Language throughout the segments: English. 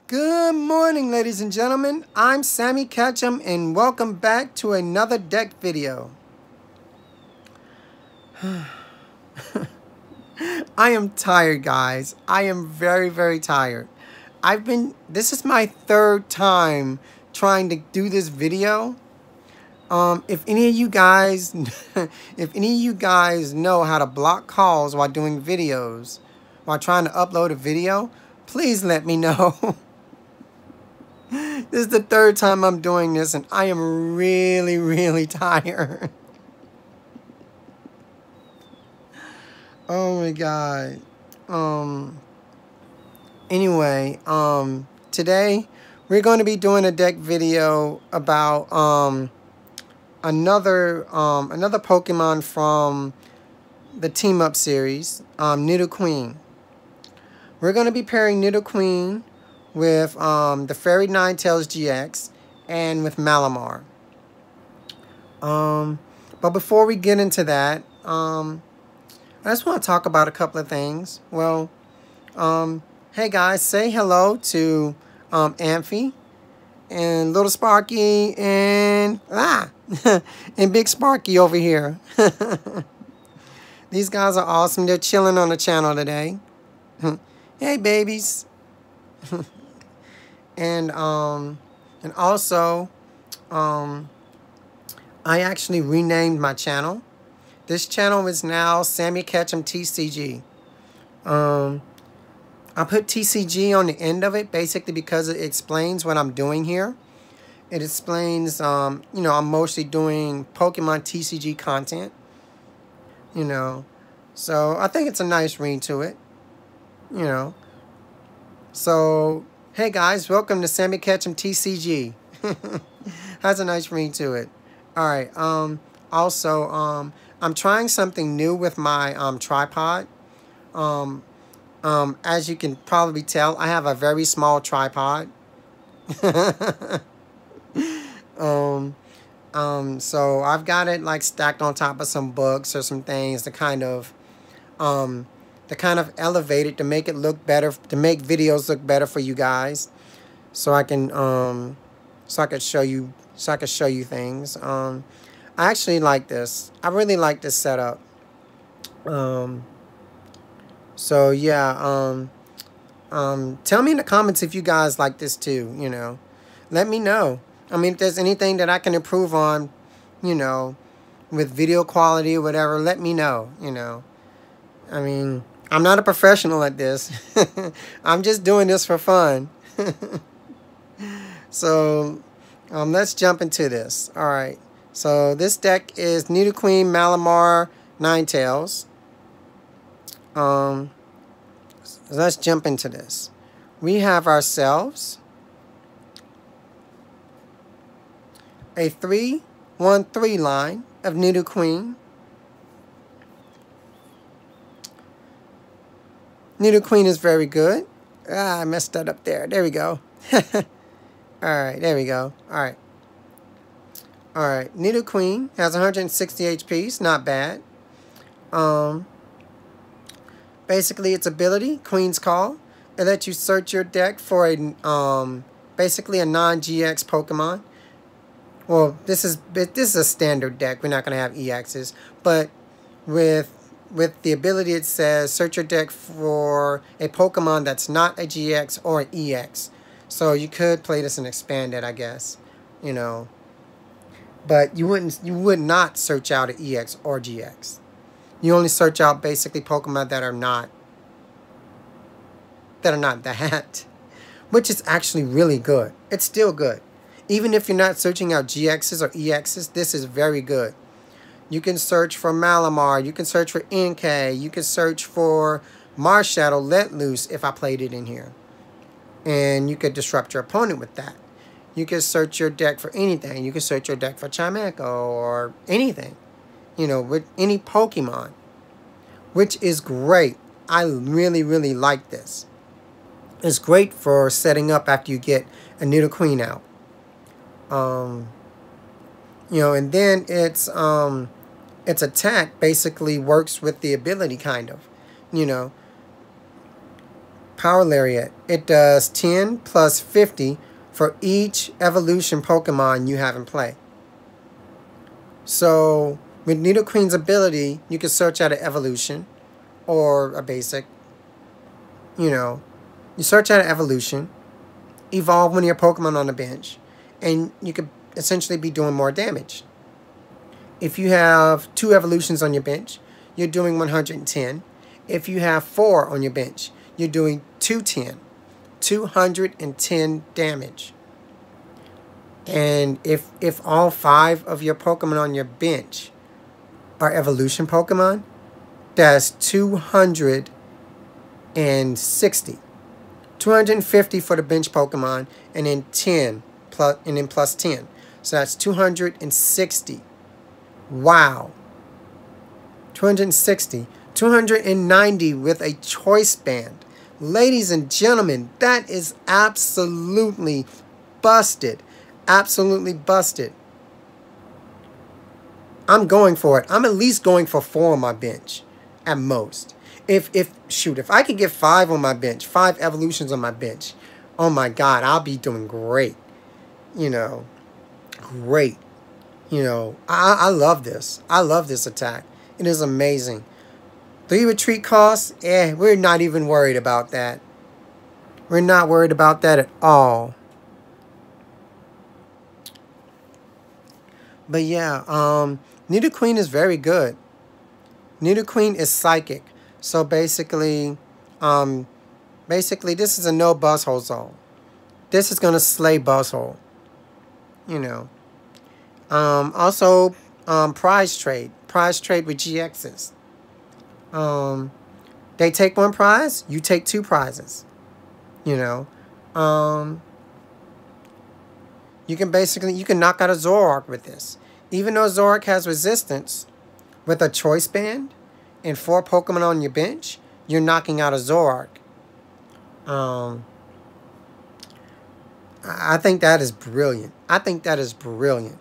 Good morning, ladies and gentlemen. I'm Sammy Ketchum, and welcome back to another deck video. I am tired, guys. I am very, very tired. This is my third time trying to do this video. If any of you guys, if any of you guys know how to block calls while doing videos, while trying to upload a video, please let me know. This is the third time I'm doing this, and I am really, really tired. Oh my God. Anyway, today we're going to be doing a deck video about another Pokemon from the Team Up series, Nidoqueen. We're going to be pairing Nidoqueen with the Fairy Ninetales GX and with Malamar. But before we get into that, I just want to talk about a couple of things. Well, hey guys, say hello to Amphi and Little Sparky and and Big Sparky over here. These guys are awesome. They're chilling on the channel today. Hey babies. And also, I actually renamed my channel. This channel is now Sammy Ketchum TCG. I put TCG on the end of it basically because it explains what I'm doing here. It explains, I'm mostly doing Pokemon TCG content. So I think it's a nice ring to it. So, hey guys, welcome to Sammy Ketchum TCG. Has a nice ring to it. Alright, also, I'm trying something new with my tripod. As you can probably tell, I have a very small tripod. So I've got it like stacked on top of some books or some things to kind of elevate it, to make it look better, to make videos look better for you guys, so I can show you things. I actually like this. I really like this setup. So yeah, tell me in the comments if you guys like this too. Let me know. I mean, if there's anything that I can improve on, with video quality or whatever, let me know. I mean, I'm not a professional at this. I'm just doing this for fun. So, let's jump into this. All right. So this deck is Nidoqueen, Malamar, Ninetales. So let's jump into this. We have ourselves a 3-1-3 line of Nidoqueen. Nidoqueen is very good. I messed that up there. There we go. Alright, there we go. Alright. Alright, Nidoqueen has 160 HP. It's not bad. Basically, its ability, Queen's Call. It lets you search your deck for a basically a non-GX Pokemon. Well, this is a standard deck. We're not going to have EXs. But with the ability, it says search your deck for a Pokemon that's not a GX or an EX. So you could play this and expand it, I guess. But you would not search out an EX or GX. You only search out basically Pokemon that are not that, which is actually really good. It's still good. Even if you're not searching out GXs or EXs, this is very good. You can search for Malamar. You can search for NK. You can search for Marshadow Let Loose if I played it in here. And you could disrupt your opponent with that. You can search your deck for anything. You can search your deck for Chimecho or anything. With any Pokemon. Which is great. I really, really like this. It's great for setting up after you get a Nidoqueen out. And then its attack basically works with the ability, kind of. Power Lariat. It does 10 plus 50 for each evolution Pokemon you have in play. So with Nidoqueen's ability, you can search out an evolution or a basic. You know, you search out an evolution, evolve one of your Pokemon on the bench, and you could essentially be doing more damage. If you have 2 evolutions on your bench, you're doing 110. If you have 4 on your bench, you're doing 210 damage. And if all 5 of your Pokemon on your bench are evolution Pokemon, that's 260. 250 for the bench Pokemon, and then 10 plus 10. So that's 260. Wow. 260. 290 with a choice band. Ladies and gentlemen, that is absolutely busted. Absolutely busted. I'm going for it. I'm at least going for 4 on my bench at most. If I could get 5 on my bench, 5 evolutions on my bench, oh my God, I'll be doing great. You know, great. You know, I love this. I love this attack. It is amazing. 3 retreat costs, we're not even worried about that. We're not worried about that at all. But yeah, Nidoqueen is very good. Nidoqueen is psychic. So basically this is a no Buzzhole zone. This is gonna slay Buzzhole. You know. Also, prize trade. Prize trade with GXs. They take 1 prize, you take 2 prizes. You know. You can knock out a Zoroark with this. Even though Zoroark has resistance, with a choice band and 4 Pokemon on your bench, you're knocking out a Zoroark. I think that is brilliant. I think that is brilliant.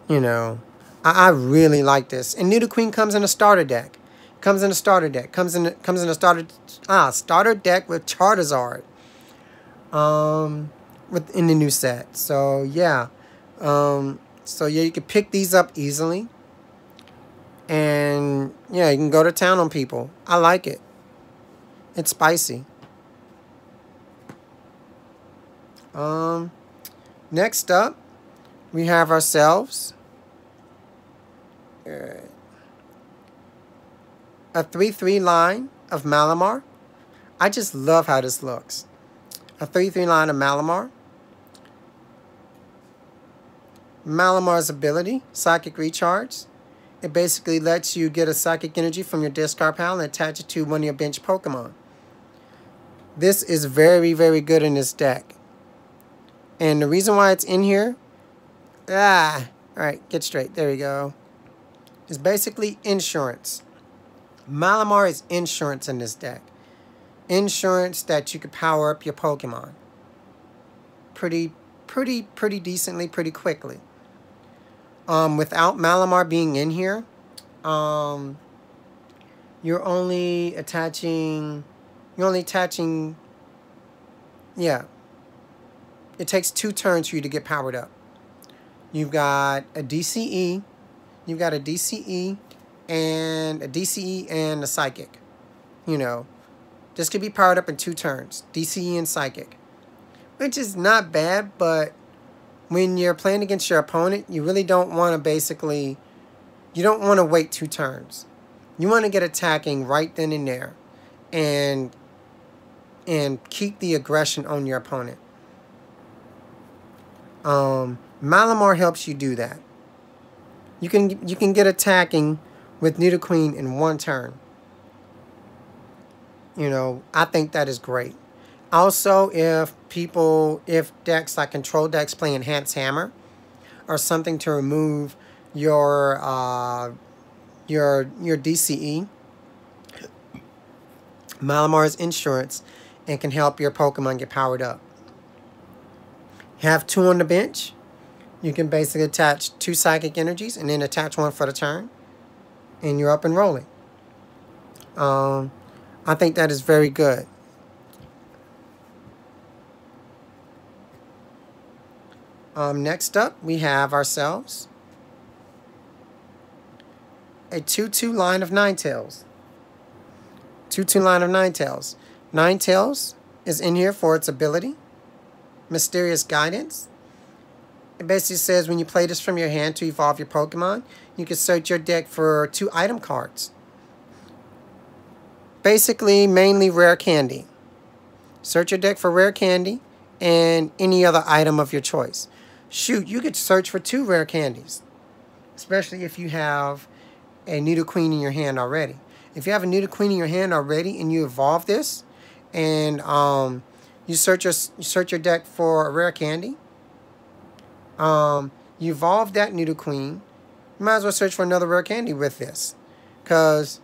You know, I really like this. And Nidoqueen comes in a starter deck. Comes in a starter deck. Comes in a starter deck with Charizard. In the new set. So yeah. You can pick these up easily. And yeah, you can go to town on people. I like it. It's spicy. Next up, we have ourselves a 3/3 line of Malamar. I just love how this looks. A 3/3 line of Malamar. Malamar's ability, Psychic Recharge. It basically lets you get a psychic energy from your discard pile and attach it to one of your bench Pokemon. This is very, very good in this deck. And the reason why it's in here, alright, get straight, there we go. It's basically insurance. Malamar is insurance in this deck. Insurance that you could power up your Pokemon. Pretty decently, pretty quickly. Without Malamar being in here, you're only attaching, yeah. It takes 2 turns for you to get powered up. You've got a DCE, and a Psychic. You know, this could be powered up in 2 turns, DCE and Psychic. Which is not bad, but when you're playing against your opponent, you really don't want to you don't want to wait 2 turns. You want to get attacking right then and there and keep the aggression on your opponent. Malamar helps you do that. You can get attacking with Nidoqueen in 1 turn. You know, I think that is great. Also, if decks like control decks play Enhanced Hammer or something to remove your DCE, Malamar is insurance and can help your Pokemon get powered up. Have 2 on the bench. You can basically attach 2 psychic energies and then attach 1 for the turn, and you're up and rolling. I think that is very good. Next up, we have ourselves a 2/2 line of Ninetales. 2/2 line of Ninetales. Ninetales is in here for its ability, Mysterious Guidance. It basically says when you play this from your hand to evolve your Pokemon, you can search your deck for 2 item cards. Basically, mainly rare candy. Search your deck for rare candy and any other item of your choice. Shoot, you could search for 2 rare candies, especially if you have a Nidoqueen in your hand already. If you have a Nidoqueen in your hand already and you evolve this, and you search your deck for a rare candy, you evolve that Nidoqueen, you might as well search for another rare candy with this, because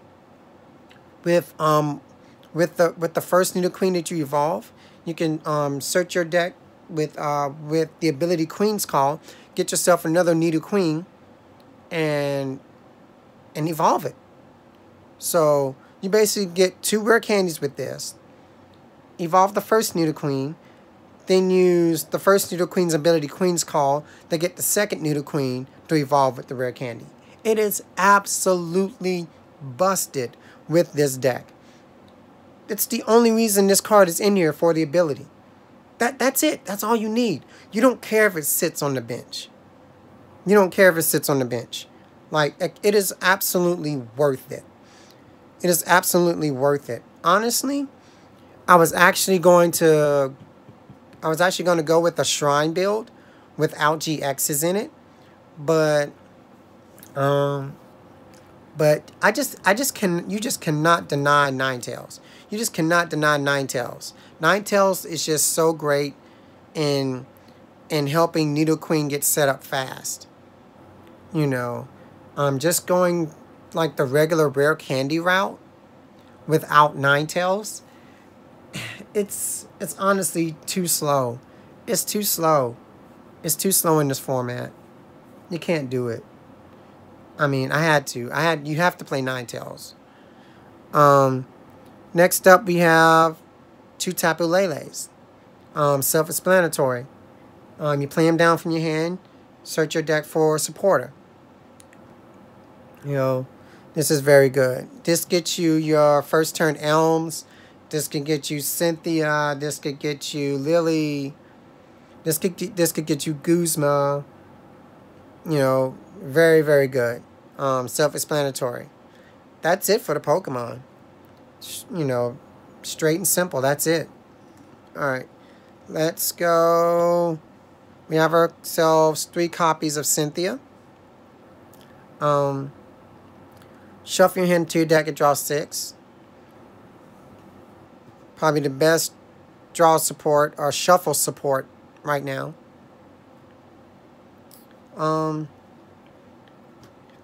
with the first Nidoqueen that you evolve, you can search your deck with the ability Queen's Call, get yourself another Nidoqueen, and evolve it. So you basically get 2 rare candies with this. Evolve the first Nidoqueen, then use the first Nidoqueen's ability Queen's Call to get the second Nidoqueen to evolve with the rare candy. It is absolutely busted with this deck. It's the only reason this card is in here, for the ability. That's it. That's all you need. You don't care if it sits on the bench. You don't care if it sits on the bench. Like, it is absolutely worth it. It is absolutely worth it. Honestly, I was actually going to go with a Shrine build without GXs in it, but you just cannot deny Ninetales. You just cannot deny Ninetales. Ninetales is just so great in helping Nidoqueen get set up fast. You know, just going like the regular rare candy route without Ninetales, it's honestly too slow. It's too slow. It's too slow in this format. You can't do it. I mean, you have to play Ninetales. Next up, we have 2 Tapu Leles. Self-explanatory. You play them down from your hand, search your deck for a supporter. You know, this is very good. This gets you your first turn Elms. This could get you Cynthia. This could get you Lily. This could get you Guzma. You know, very, very good. Self-explanatory. That's it for the Pokemon. You know, straight and simple. That's it. Alright. Let's go. We have ourselves 3 copies of Cynthia. Shuffle your hand to your deck and draw 6. Probably the best draw support or shuffle support right now.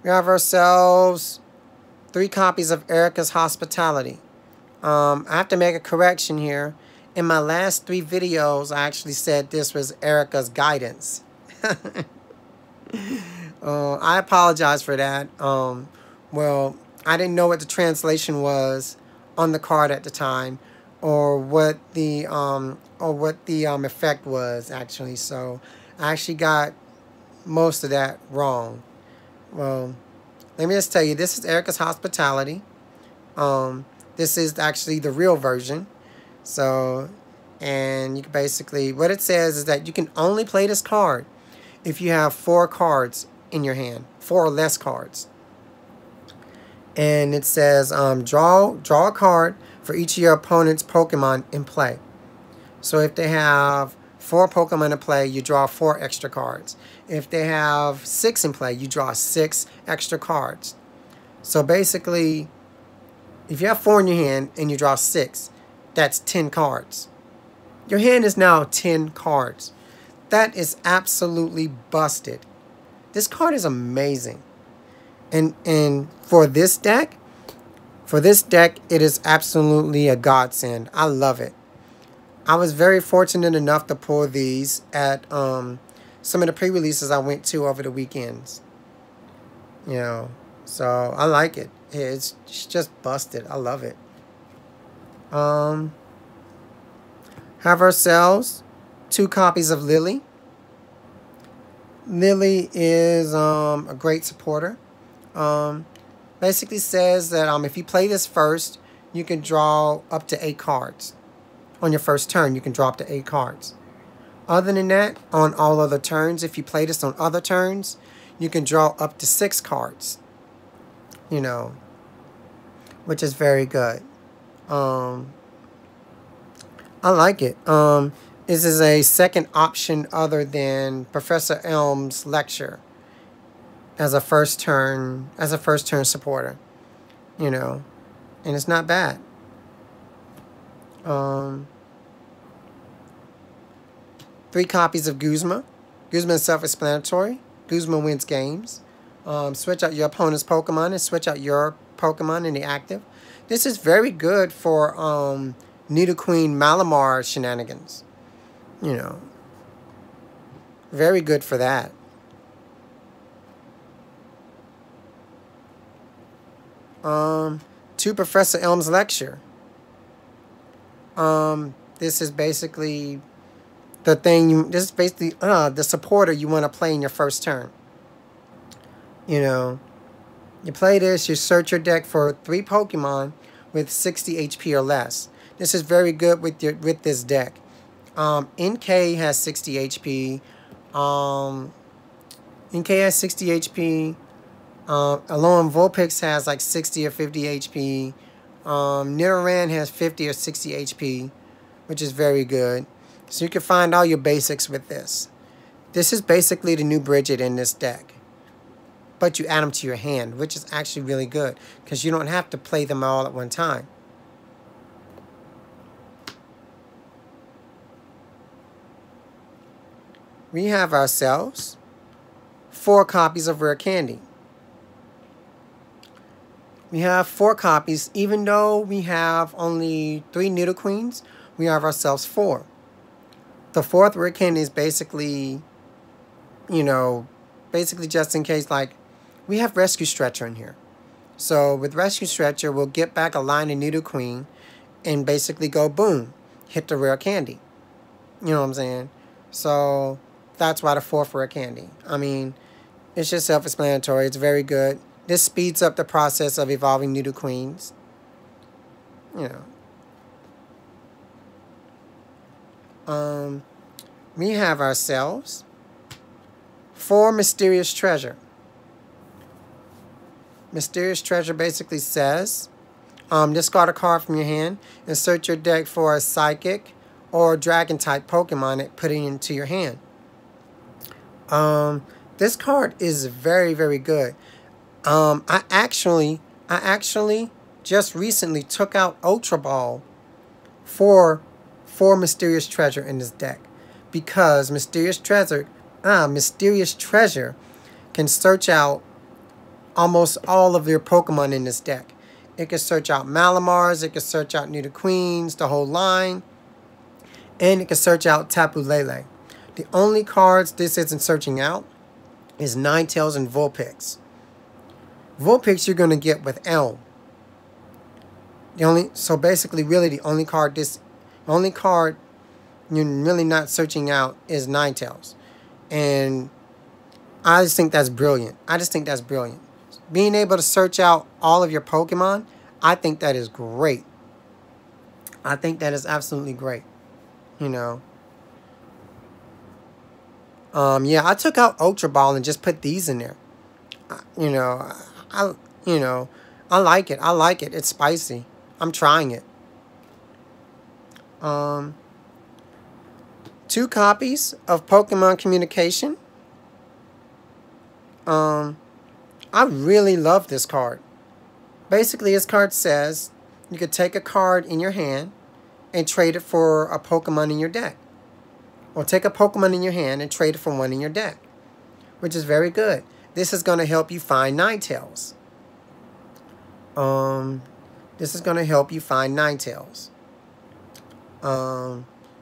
We have ourselves 3 copies of Erica's Hospitality. I have to make a correction here. In my last 3 videos, I actually said this was Erica's Guidance. I apologize for that. Well, I didn't know what the translation was on the card at the time, or what the effect was actually. So I actually got most of that wrong. Well, let me just tell you, this is Erica's Hospitality. This is actually the real version. So, and you can basically, what it says is that you can only play this card if you have 4 cards in your hand, 4 or less cards. And it says, draw a card for each of your opponent's Pokemon in play. So if they have 4 Pokemon in play, you draw 4 extra cards. If they have 6 in play, you draw 6 extra cards. So basically, if you have 4 in your hand and you draw 6, that's 10 cards. Your hand is now 10 cards. That is absolutely busted. This card is amazing. And for this deck, it is absolutely a godsend. I love it. I was very fortunate enough to pull these at some of the pre-releases I went to over the weekends. You know, so I like it. It's just busted. I love it. Have ourselves 2 copies of Lily. Lily is a great supporter. Um, Basically says that if you play this first, you can draw up to 8 cards. On your first turn, you can draw up to 8 cards. Other than that, on all other turns, if you play this on other turns, you can draw up to 6 cards. You know, which is very good. I like it. This is a second option other than Professor Elm's lecture as a first turn supporter. You know, and it's not bad. 3 copies of Guzma. Guzma is self-explanatory. Guzma wins games. Switch out your opponent's Pokemon and switch out your Pokemon in the active. This is very good for Nidoqueen Malamar shenanigans. You know, very good for that. To Professor Elm's lecture. This is basically the thing this is basically the supporter you want to play in your first turn. You know, you play this, you search your deck for 3 Pokemon with 60 HP or less. This is very good with this deck. NK has 60 HP. NK has 60 HP. Alone Vulpix has like 60 or 50 HP. Nidoran has 50 or 60 HP, which is very good. So you can find all your basics with this. This is basically the new Bridget in this deck. But you add them to your hand, which is actually really good, because you don't have to play them all at one time. We have ourselves 4 copies of Rare Candy. We have 4 copies, even though we have only 3 Nidoqueens, we have ourselves 4. The 4th Rare Candy is basically, you know, basically just in case, like, we have Rescue Stretcher in here. So with Rescue Stretcher, we'll get back a line of Nidoqueen and basically go boom, hit the Rare Candy. You know what I'm saying? So that's why the 4th Rare Candy. I mean, it's just self-explanatory. It's very good. This speeds up the process of evolving Nidoqueens. You know. We have ourselves 4 Mysterious Treasure. Mysterious Treasure basically says, discard a card from your hand, insert your deck for a Psychic or Dragon-type Pokemon and put it into your hand. This card is very, very good. I actually just recently took out Ultra Ball for Mysterious Treasure in this deck, because Mysterious Treasure can search out almost all of your Pokemon in this deck. It can search out Malamars, it can search out Nidoqueens, the whole line, and it can search out Tapu Lele. The only cards this isn't searching out is Ninetales and Vulpix. Vulpix you're going to get with Elm. So basically, really, the only card you're really not searching out is Ninetales. And I just think that's brilliant. Being able to search out all of your Pokemon, I think that is great. I think that is absolutely great. You know. Yeah, I took out Ultra Ball and just put these in there. You know, I like it. It's spicy. I'm trying it. 2 copies of Pokemon Communication. I really love this card. Basically, this card says you could take a card in your hand and trade it for a Pokemon in your deck. Or take a Pokemon in your hand and trade it for one in your deck, which is very good. This is going to help you find Ninetales.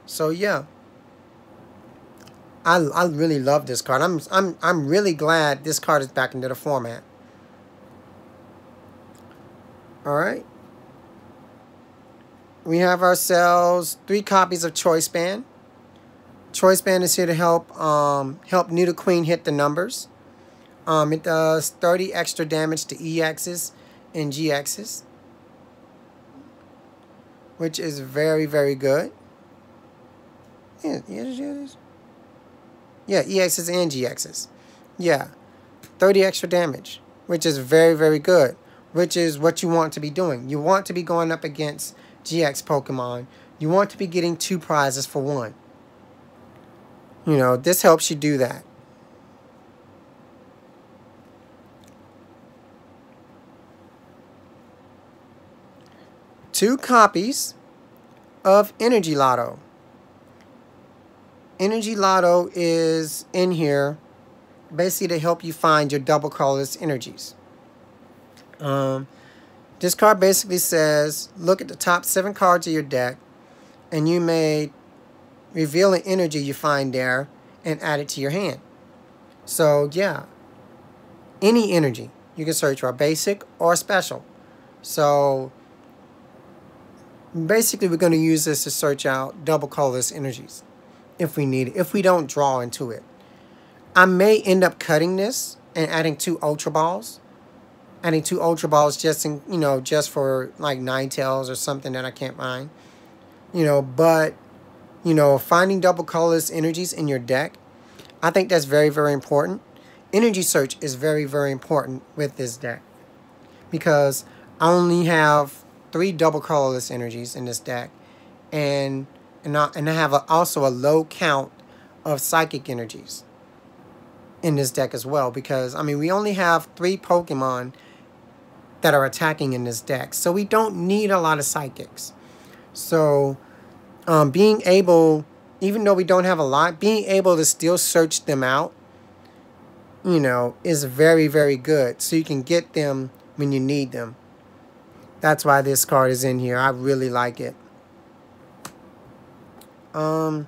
So yeah, I really love this card. I'm really glad this card is back into the format. All right. We have ourselves 3 copies of Choice Band. Choice Band is here to help Nidoqueen hit the numbers. It does 30 extra damage to EXs and GXs, which is very, very good. Yeah, EXs and GXs. Yeah, 30 extra damage, which is very, very good, which is what you want to be doing. You want to be going up against GX Pokemon. You want to be getting 2 prizes for 1. You know, this helps you do that. Two copies of Energy Lotto. Energy Lotto is in here basically to help you find your double colorless energies. This card basically says, look at the top 7 cards of your deck, and you may reveal an energy you find there and add it to your hand. So yeah, any energy you can search for, basic or special. So basically we're going to use this to search out double colorless energies if we need it, if we don't draw into it. I may end up cutting this and adding 2 Ultra Balls. Adding 2 Ultra Balls just in, you know, just for like Ninetales or something that I can't find. You know, but, you know, finding double colorless energies in your deck, I think that's very, very important. Energy search is very, very important with this deck, because I only have 3 double colorless energies in this deck, and I have also a low count of psychic energies in this deck as well, because I mean we only have 3 Pokemon that are attacking in this deck, so we don't need a lot of psychics. So being able, even though we don't have a lot, being able to still search them out, you know, is very, very good, so you can get them when you need them. That's why this card is in here. I really like it. 1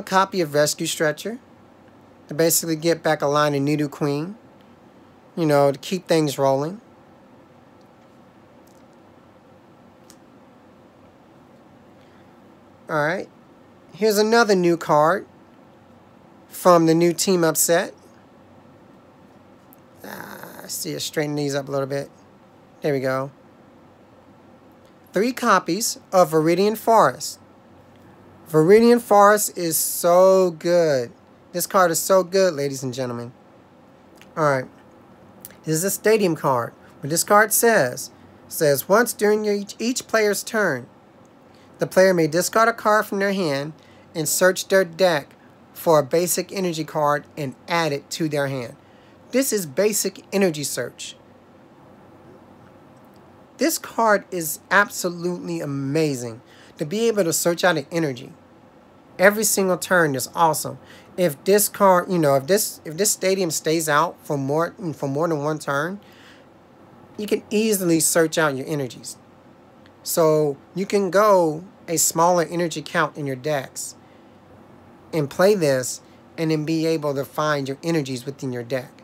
copy of Rescue Stretcher to basically get back a line of Nidoqueen, you know, to keep things rolling. Alright, here's another new card from the new Team Up set. I see it, straighten these up a little bit. There we go. 3 copies of Viridian Forest. Viridian Forest is so good. This card is so good, ladies and gentlemen. Alright. This is a stadium card. What this card says once during each player's turn, the player may discard a card from their hand and search their deck for a basic energy card and add it to their hand. This is basic energy search. This card is absolutely amazing. To be able to search out an energy every single turn is awesome. If this card, you know, if this stadium stays out for more than 1 turn, you can easily search out your energies. So you can go a smaller energy count in your decks and play this and then be able to find your energies within your deck.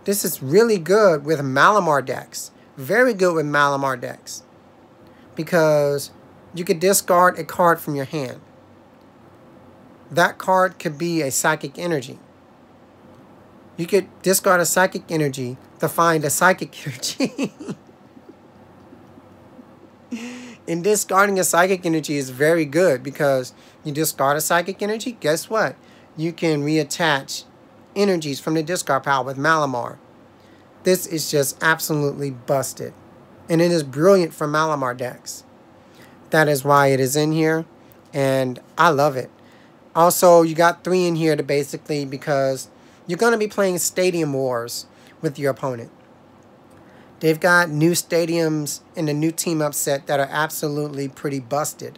This is really good with Malamar decks. Very good with Malamar decks, because you could discard a card from your hand. That card could be a psychic energy. You could discard a psychic energy to find a psychic energy. And discarding a psychic energy is very good, because you discard a psychic energy, guess what? You can reattach energies from the discard pile with Malamar. This is just absolutely busted. And it is brilliant for Malamar decks. That is why it is in here. And I love it. Also, you got 3 in here to basically, because you're going to be playing Stadium Wars with your opponent. They've got new stadiums in the new Team Up set that are absolutely pretty busted.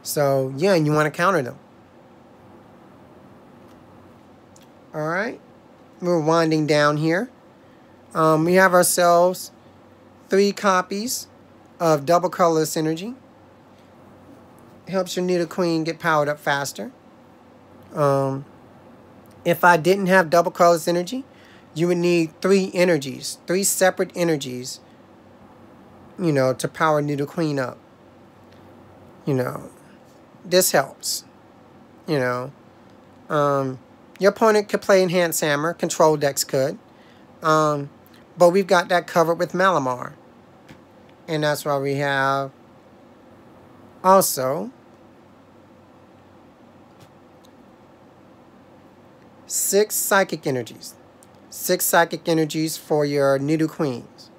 So, yeah, and you want to counter them. Alright. We're winding down here. We have ourselves 3 copies of double colorless energy. Helps your Nidoqueen get powered up faster. If I didn't have double colorless energy, you would need 3 energies, 3 separate energies, you know, to power Nidoqueen up. You know, this helps. You know, your opponent could play Enhanced Hammer. Control decks could. But we've got that covered with Malamar. And that's why we have also 6 Psychic Energies. 6 Psychic Energies for your Nidoqueens.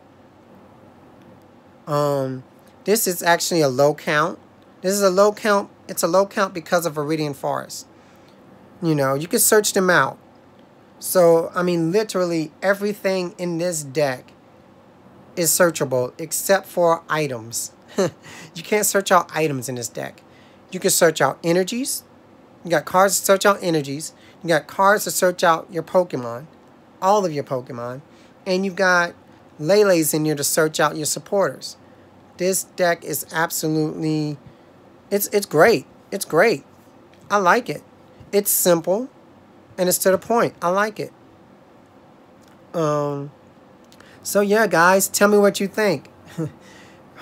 This is actually a low count. This is a low count. It's a low count because of Viridian Forest. You know, you can search them out. So, I mean, literally everything in this deck is searchable except for items. You can't search out items in this deck. You can search out energies. You got cards to search out energies. You got cards to search out your Pokemon. All of your Pokemon. And you've got Lele's in here to search out your supporters. This deck is absolutely... It's great. It's great. I like it. It's simple. And it's to the point. I like it. So yeah, guys, tell me what you think.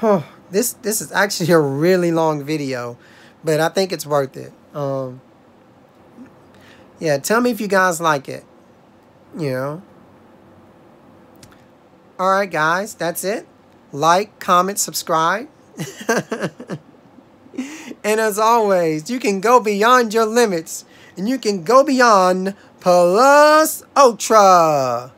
Oh, this is actually a really long video, but I think it's worth it. Yeah, tell me if you guys like it. You know. All right, guys, that's it. Like, comment, subscribe. And as always, you can go beyond your limits, and you can go beyond plus ultra.